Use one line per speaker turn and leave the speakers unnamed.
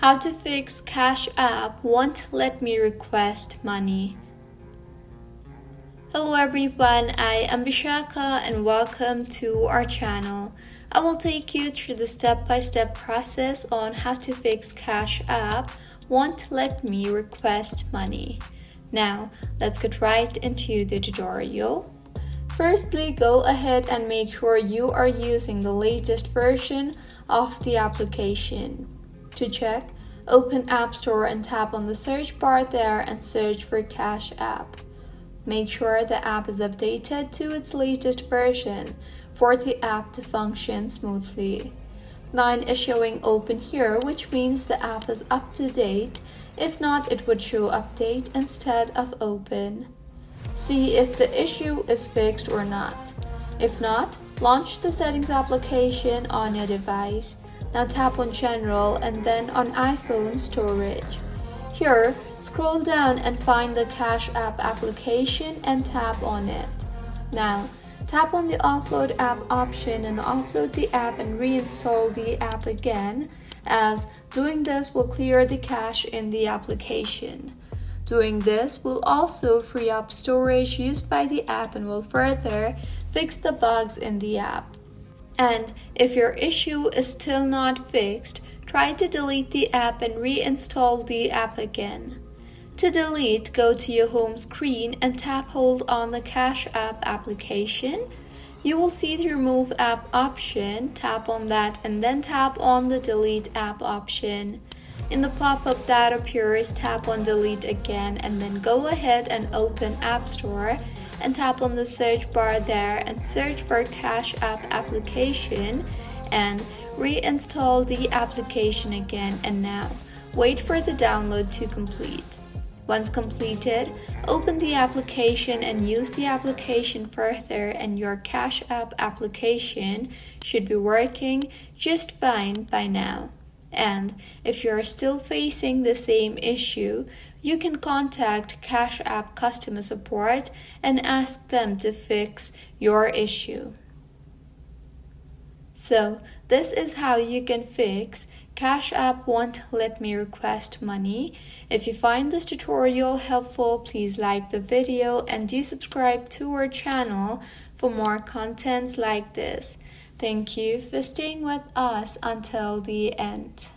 How to fix Cash App won't let me request money. Hello everyone, I am Bishaka and welcome to our channel. I will take you through the step-by-step process on how to fix Cash App won't let me request money. Now, let's get right into the tutorial. Firstly, go ahead and make sure you are using the latest version of the application. To check, open App Store and tap on the search bar there and search for Cash App. Make sure the app is updated to its latest version for the app to function smoothly. Mine is showing open here, which means the app is up to date. If not, it would show update instead of open. See if the issue is fixed or not. If not, launch the settings application on your device. Now tap on General and then on iPhone Storage. Here, scroll down and find the Cash App application and tap on it. Now, tap on the Offload App option and offload the app and reinstall the app again, as doing this will clear the cache in the application. Doing this will also free up storage used by the app and will further fix the bugs in the app. And if your issue is still not fixed, try to delete the app and reinstall the app again. To delete, go to your home screen and tap hold on the Cash App application. You will see the Remove App option, tap on that and then tap on the Delete App option. In the pop-up that appears, tap on Delete again and then go ahead and open App Store and tap on the search bar there and search for Cash App application and reinstall the application again, and now wait for the download to complete. Once completed, open the application and use the application further and your Cash App application should be working just fine by now. And if you are still facing the same issue, you can contact Cash App customer support and ask them to fix your issue. So, this is how you can fix Cash App won't let me request money. If you find this tutorial helpful, please like the video and do subscribe to our channel for more contents like this. Thank you for staying with us until the end.